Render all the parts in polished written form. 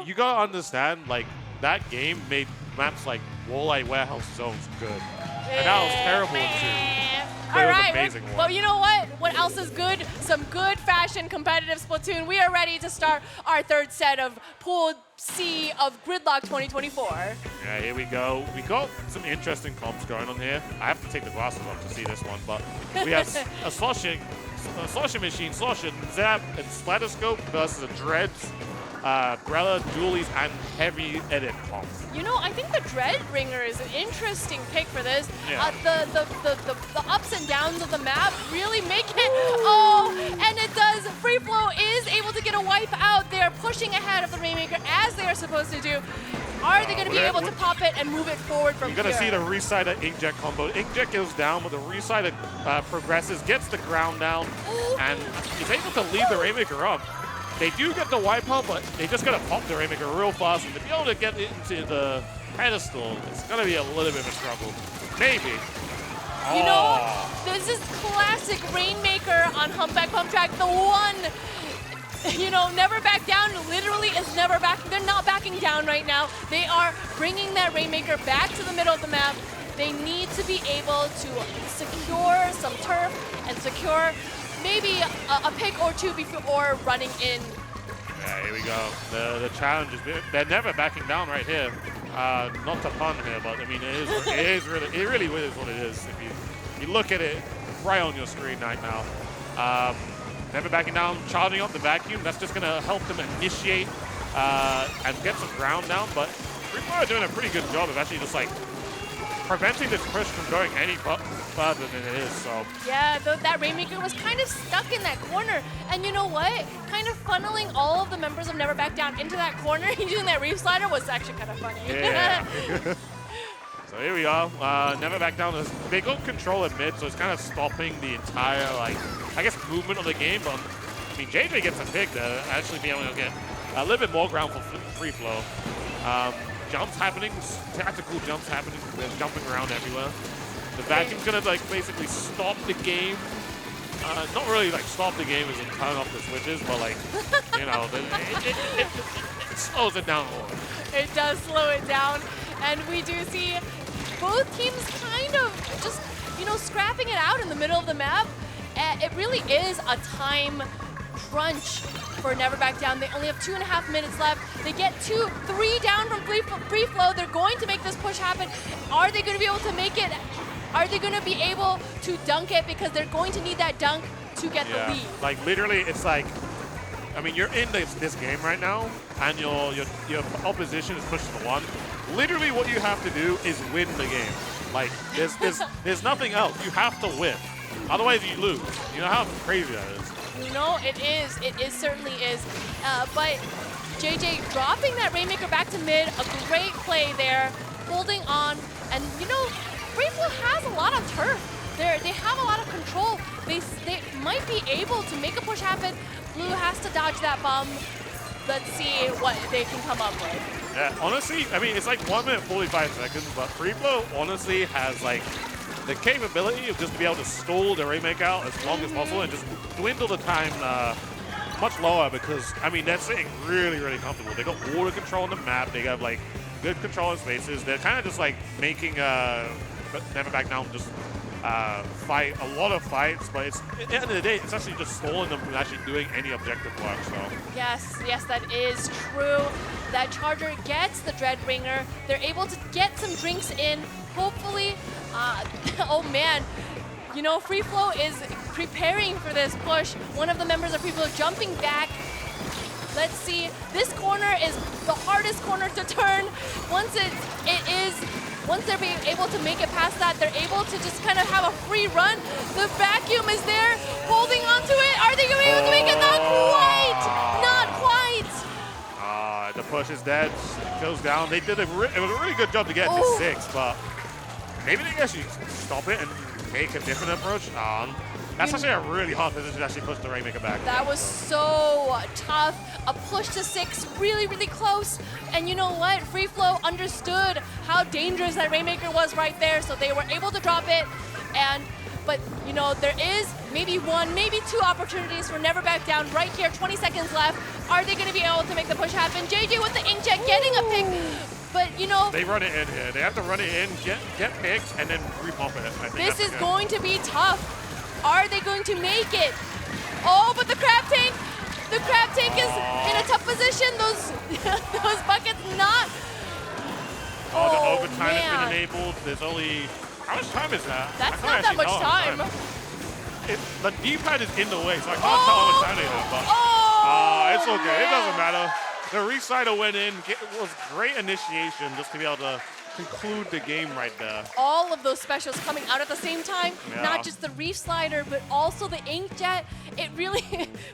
you gotta understand, like, that game made maps like Walleye Warehouse Zones good. And that was terrible in 2. But All it was right, amazing one. well, you know what? What else is good? Some good fashion competitive Splatoon. We are ready to start our third set of Pool C of Gridlock 2024. Yeah, here we go. We got some interesting comps going on here. I have to take the glasses off to see this one, but we have a sloshing machine, sloshing, Zap, and Splatoscope versus a Dreads, Grella, Julies, and Heavy Edit comp. You know, I think the Dread Ringer is an interesting pick for this. Yeah. The ups and downs of the map really make it. Oh, and it does. Freeflow is able to get a wipe out. They are pushing ahead of the Rainmaker as they are supposed to do. Are they going to be able to pop it and move it forward from here? You're going to see the Resider Inkjet combo. Inkjet goes down, but the Resider progresses, gets the ground down, and is able to leave the Rainmaker up. They do get the wipe out, but they just got to pop the Rainmaker real fast, and to be able to get into the pedestal, it's going to be a little bit of a struggle. Maybe. You know, this is classic Rainmaker on Humpback Pump Track. The one, you know, never back down, literally is never back. They're not backing down right now. They are bringing that Rainmaker back to the middle of the map. They need to be able to secure some turf and secure maybe a pick or two before running in. Yeah, here we go. The challenge is, they're never backing down right here. Not to pun here, but I mean, it really is what it is. If you look at it right on your screen right now. Never backing down, charging up the vacuum. That's just gonna help them initiate and get some ground down. But Freeflow are doing a pretty good job of actually just like preventing this push from going any further than it is. So yeah, that Rainmaker was kind of stuck in that corner, and you know what? Kind of funneling all of the members of Never Back Down into that corner using that reef slider was actually kind of funny. Yeah. So here we are. Never Back Down. They got control at mid, so it's kind of stopping the entire, like, I guess, movement of the game. But I mean, JJ gets a pick to actually be able to get a little bit more ground for Freeflow. Jumps happening, tactical jumps happening. They're jumping around everywhere. The vacuum's gonna like basically stop the game. Not really like stop the game as in turn off the switches, but like, you know, it slows it down more. It does slow it down, and we do see both teams kind of just, you know, scrapping it out in the middle of the map. It really is a time crunch for Never Back Down. They only have 2.5 minutes left. They get 3 down from Freeflow. They're going to make this push happen. Are they going to be able to make it? Are they going to be able to dunk it? Because they're going to need that dunk to get the lead. Like literally, it's like, I mean, you're in this game right now, and your opposition is pushing the 1. Literally, what you have to do is win the game. Like there's nothing else. You have to win. Otherwise, you lose. You know how crazy that is. No, it is. It certainly is. But JJ dropping that Rainmaker back to mid, a great play there, holding on. And you know, Freeflow has a lot of turf. They have a lot of control. They might be able to make a push happen. Blue has to dodge that bomb. Let's see what they can come up with. Yeah, honestly, I mean, it's like 1 minute 45 seconds, but Freeflow honestly has like the capability of just to be able to stall the Rainmaker out as long as possible and just dwindle the time much lower because, I mean, they're sitting really, really comfortable. They got water control on the map. They got like good control in spaces. They're kind of just like making Never Back Down just fight a lot of fights, but it's, at the end of the day, it's actually just stalling them from actually doing any objective work. So yes, that is true. That Charger gets the Dread Ringer. They're able to get some drinks in, hopefully. Oh man, you know, Freeflow is preparing for this push. One of the members of Freeflow jumping back. Let's see, this corner is the hardest corner to turn. Once they're being able to make it past that, they're able to just kind of have a free run. The vacuum is there, holding onto it. Are they going to be able to make it? Not quite, not quite. The push is dead, it goes down. They did it was a really good job to get to 6, but maybe they actually stop it and take a different approach. That's actually a really hard position to actually push the Rainmaker back. That was so tough. A push to 6, really, really close. And you know what? Freeflow understood how dangerous that Rainmaker was right there, so they were able to drop it. But you know, there is maybe 1, maybe 2 opportunities for Never Back Down right here. 20 seconds left. Are they going to be able to make the push happen? JJ with the ink getting a pick, but you know, They run it in here. They have to run it in, get picked, and then repop it. I think this is good. going to be tough. Are they going to make it? Oh, but the crab tank is in a tough position. Those buckets not. Oh, the overtime man. has been enabled. There's only, how much time is that? That's not that much time. The D-pad is in the way, so I can't tell how much time it is. But it's okay. It doesn't matter. The Resider went in. It was great initiation just to be able to conclude the game right there. All of those specials coming out at the same time, Yeah. not just the Reef Slider, but also the Inkjet. It really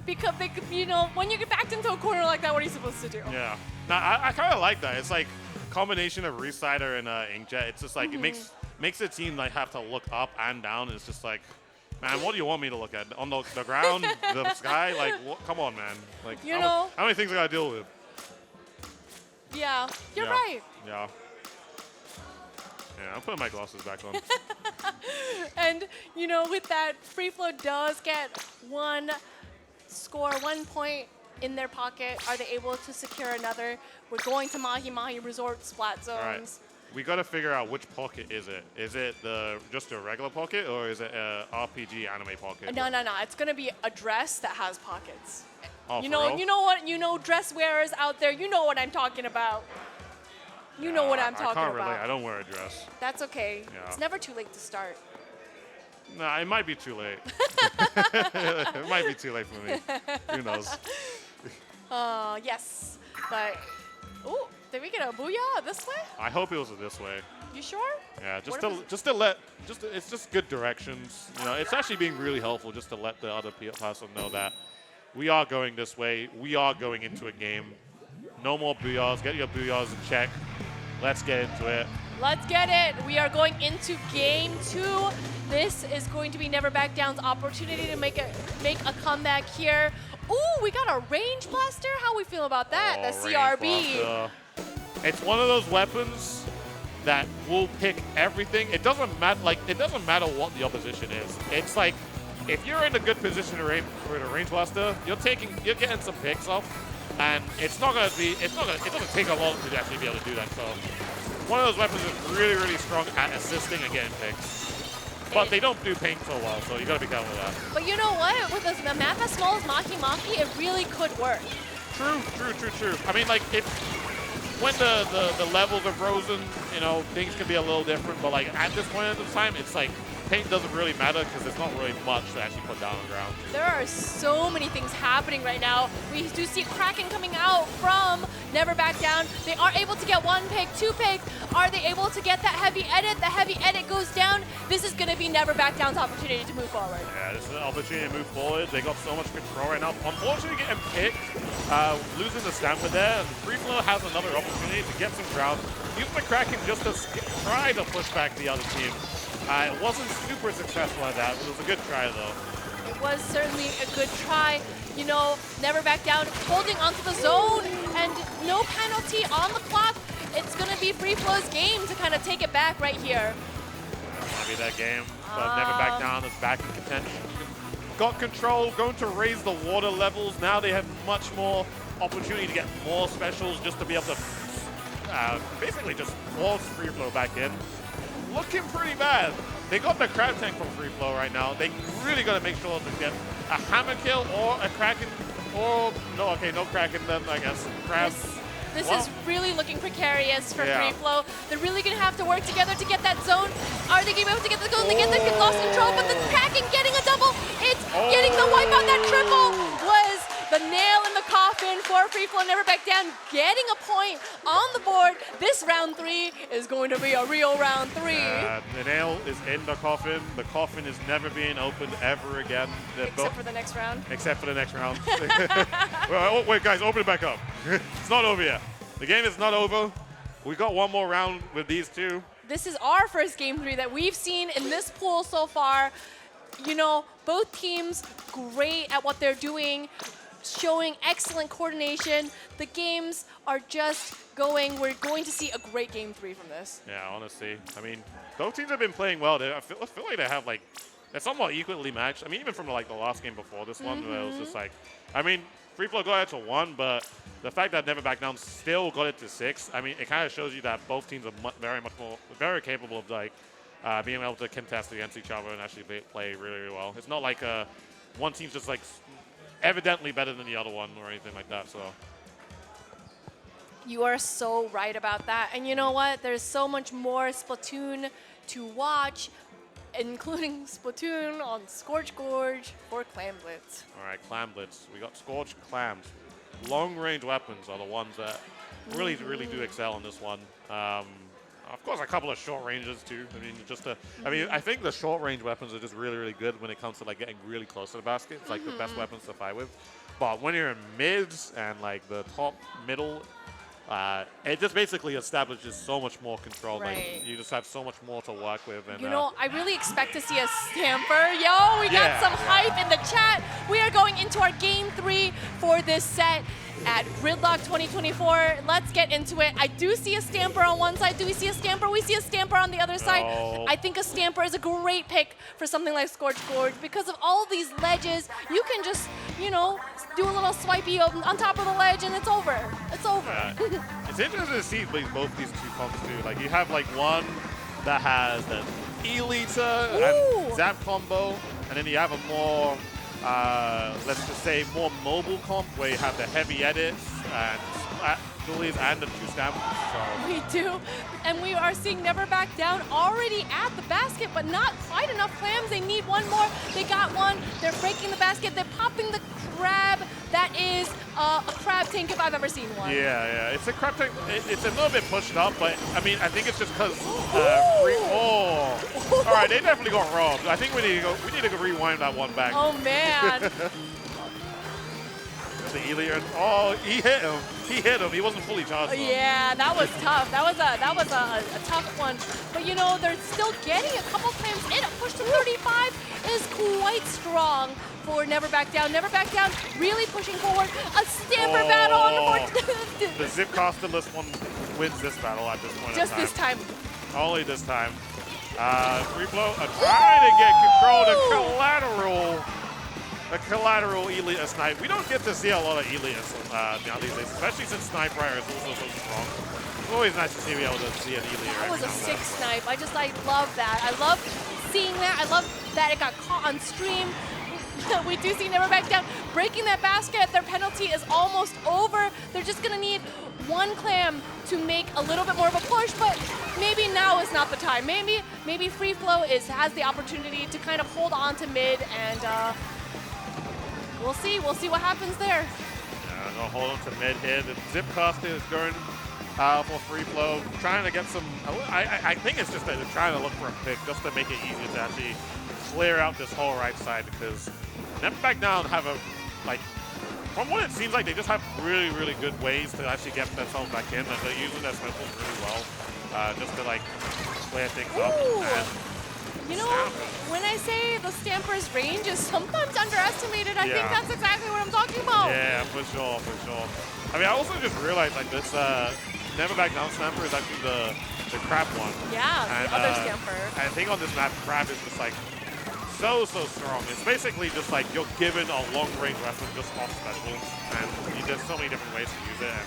becomes, you know, when you get backed into a corner like that, what are you supposed to do? Yeah. Now, I kind of like that. It's like a combination of Resider and Inkjet. It's just like, it makes the team like have to look up and down. It's just like, man, what do you want me to look at? On the ground, the sky? Like, come on, man. Like, You know, how many things I gotta deal with? yeah, you're right. Yeah. Yeah, I'm putting my glasses back on. And, you know, with that, Freeflow does get one point in their pocket. Are they able to secure another? We're going to Mahi Mahi Resort Splat Zones. All right. We got to figure out which pocket is it. Is it just a regular pocket, or is it a RPG anime pocket? No. It's going to be a dress that has pockets. Oh, You for know, real? you know what? You know, dress wearers out there. You know what I'm talking about. You know what I'm talking I can't about. relate. I don't wear a dress. That's okay. Yeah. It's never too late to start. Nah, it might be too late. It might be too late for me. Who knows? Yes, but ooh, did we get a booyah this way? I hope it was this way. You sure? Yeah, What it's just good directions. You know, it's actually being really helpful just to let the other person know that we are going this way. We are going into a game. No more booyahs. Get your booyahs in check. Let's get into it. Let's get it. We are going into game 2. This is going to be Never Back Down's opportunity to make a comeback here. Ooh, we got a range blaster. How we feel about that? Oh, The range CRB. blaster. It's one of those weapons that will pick everything. It doesn't matter. Like, it doesn't matter what the opposition is. It's like if you're in a good position to for the range blaster, you're getting some picks off, and it doesn't take a lot to actually be able to do that. So one of those weapons is really, really strong at assisting and getting picks. But they don't do paint so well, so you gotta be careful with that. But you know what? With a map as small as Maki Maki, it really could work. True. I mean, like, when the levels are frozen, you know, things can be a little different. But like at this point in the time, it's like paint doesn't really matter because there's not really much to actually put down on the ground. There are so many things happening right now. We do see Kraken coming out from Never Back Down. They are able to get 1 pick, 2 pick. Are they able to get that heavy edit? The heavy edit goes down. This is going to be Never Back Down's opportunity to move forward. Yeah, this is an opportunity to move forward. They got so much control right now. Unfortunately, getting picked, losing the stamina there. Freeflow has another opportunity to get some ground. Use the Kraken just to try to push back the other team. It wasn't super successful at that, but it was a good try, though. It was certainly a good try. You know, Never Back Down holding onto the zone and no penalty on the clock. It's going to be Freeflow's game to kind of take it back right here. Might be that game, but Never Back Down is back in contention. Got control, going to raise the water levels. Now they have much more opportunity to get more specials just to be able to basically just force Freeflow back in. Looking pretty bad. They got the crab tank from Freeflow right now. They really got to make sure to get a hammer kill or a Kraken, or no Kraken then, I guess. Crab. This is really looking precarious for Yeah. Freeflow. They're really going to have to work together to get that zone. Are they going to be able to get the goal? They get the lost control, but the Kraken getting a double. It's getting the wipe on that triple was the nail in the coffin for Freeflow. Never Back Down, getting a point on the board. This round 3 is going to be a real round 3. The nail is in the coffin. The coffin is never being opened ever again. Except for the next round. Except for the next round. Oh, wait, guys, open it back up. It's not over yet. The game is not over. We got one more round with these two. This is our first game 3 that we've seen in this pool so far. You know, both teams great at what they're doing, showing excellent coordination. The games are just going. We're going to see a great game 3 from this. Yeah, honestly. I mean, both teams have been playing well. I feel like they have, like, they're somewhat equally matched. I mean, even from, like, the last game before this one, where it was just like, I mean, Freeflow got it to 1, but the fact that Never Back Down still got it to 6, I mean, it kind of shows you that both teams are very capable of like being able to contest against each other and actually play really, really well. It's not like one team's just like evidently better than the other one or anything like that. So. You are so right about that. And you know what? There's so much more Splatoon to watch, including Splatoon on Scorch Gorge for Clam Blitz. All right, Clam Blitz. We got Scorched Clams. Long-range weapons are the ones that really, really do excel in this one. Of course, a couple of short ranges too. I mean, I think the short-range weapons are just really, really good when it comes to like getting really close to the basket. It's like the best weapons to fight with. But when you're in mids and like the top, middle, it just basically establishes so much more control. Right. Like, you just have so much more to work with. And, You know, I really expect to see a Stamper. Yo, we got some hype in the chat. We are going into our game 3 for this set at Gridlock 2024. Let's get into it. I do see a Stamper on one side. Do we see a Stamper? We see a Stamper on the other side. I think a Stamper is a great pick for something like Scorch Gorge because of all of these ledges. You can just, you know, do a little swipey on top of the ledge and it's over. It's over. It's interesting to see both these two comps too. Like you have like one that has the E-liter and zap combo, and then you have a more, let's just say, more mobile comp where you have the heavy edits and dualies and the two stamps. So. We do, and we are seeing Never Back Down already at the basket, but not quite enough clams. They need one more. They got one. They're breaking the basket. They're popping the crab. That is a crab tank if I've ever seen one. Yeah, it's a crab tank. It's a little bit pushed up, but I mean, I think it's just because. All right, they definitely got robbed. I think we need to rewind that one back. Oh man. The Elian. Oh, he hit him. He wasn't fully charged. Yeah, that was tough. That was a tough one. But you know, they're still getting a couple clams in. A push to 35 is quite strong for Never Back Down. Never Back Down really pushing forward. A Stamper battle on the The Zipcasterless one wins this battle at this point. Just this time. Only this time. Freeflow trying to get control of collateral Elite snipe. We don't get to see a lot of Elites now these days, especially since Sniper is also so strong. It's always nice to be able to see an Elite. That was a sick snipe. I love that. I love seeing that. I love that it got caught on stream. We do see Never Back Down breaking that basket. Their penalty is almost over. They're just gonna need one clam to make a little bit more of a push, but maybe now is not the time. Maybe Freeflow has the opportunity to kind of hold on to mid, and we'll see what happens there. Yeah, gonna hold on to mid here. The Zipcaster is going for Freeflow, trying to get some. I think it's just that they're trying to look for a pick just to make it easier to actually clear out this whole right side, because Never Back Down have from what it seems like, they just have really, really good ways to actually get themselves back in, and they're using their specials really well, just to like clear things up. And you know, when I say the Stamper's range is sometimes underestimated, I think that's exactly what I'm talking about. Yeah, for sure. I mean, I also just realized like this Never Back Down Stamper is actually the crab one. Yeah, and, the other Stamper. I think on this map, crab is just like so strong. It's basically just like you're given a long-range weapon just off specials, and there's so many different ways to use it, and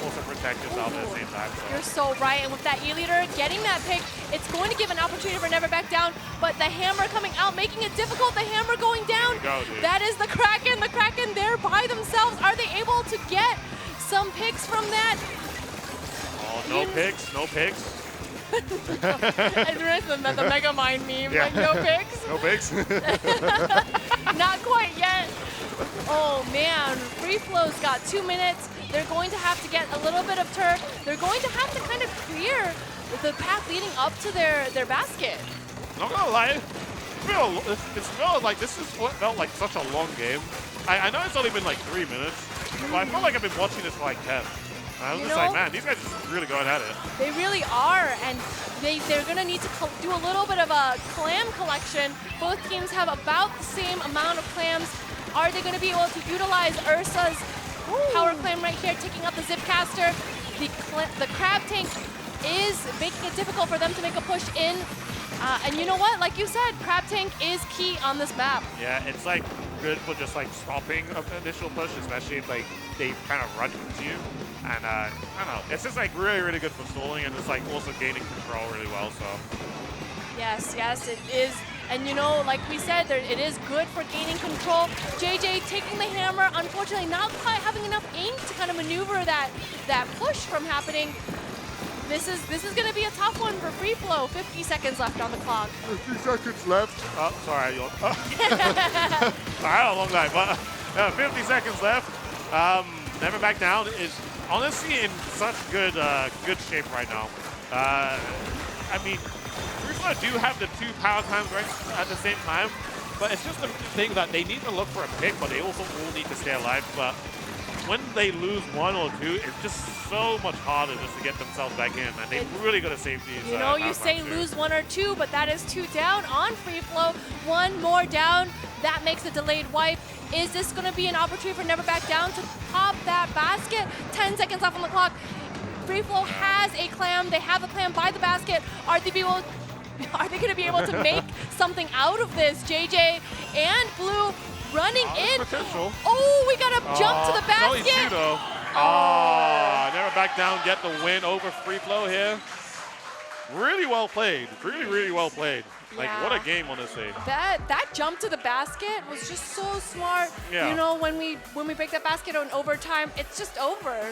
also protect yourself at the same time. So. You're so right, and with that E-Leader getting that pick, it's going to give an opportunity for Never Back Down, but the hammer coming out, making it difficult, the hammer going down. That is the Kraken there by themselves. Are they able to get some picks from that? Oh, no picks. I remember the Mega Mind meme, like no picks. No picks. Not quite yet. Oh man, Freeflow's got 2 minutes. They're going to have to get a little bit of turf. They're going to have to kind of clear the path leading up to their basket. Not gonna lie, it felt like this is what felt like such a long game. I know it's only been like 3 minutes, but I felt like I've been watching this for like 10. I was just like, man, these guys are just really going at it. They really are, and they're going to need to do a little bit of a clam collection. Both teams have about the same amount of clams. Are they going to be able to utilize Ursa's power clam right here, taking out the Zipcaster? The crab tank is making it difficult for them to make a push in. And you know what? Like you said, crab tank is key on this map. Yeah, it's like good for just like stopping an initial push, especially if like they kind of run into you. And I don't know, it's just like really, really good for stalling, and it's like also gaining control really well. So Yes, yes, it is. And you know, like we said, it is good for gaining control. JJ taking the hammer, unfortunately not quite having enough ink to kind of maneuver that push from happening. This is going to be a tough one for Freeflow. 50 seconds left on the clock. 50 seconds left. Oh, sorry, I had a long night, but 50 seconds left. Never Back Down is honestly in such good shape right now. I mean, Freeflow do have the 2 power times right at the same time, but it's just the thing that they need to look for a pick, but they also all need to stay alive. But when they lose 1 or 2, it's just so much harder just to get themselves back in, and they really got to save these. You know, you say lose 1 or 2, but that is 2 down on Freeflow. 1 more down, that makes a delayed wipe. Is this going to be an opportunity for Never Back Down to pop that basket? 10 seconds left on the clock. Freeflow has a clam. They have a clam by the basket. Are they going to be able to make something out of this? JJ and Blue running in. Potential. Oh, we got to jump to the basket. Never Back Down, get the win over Freeflow here. Really well played. Really, really well played. Like, what a game, honestly. That jump to the basket was just so smart. Yeah. You know, when we break that basket on overtime, it's just over.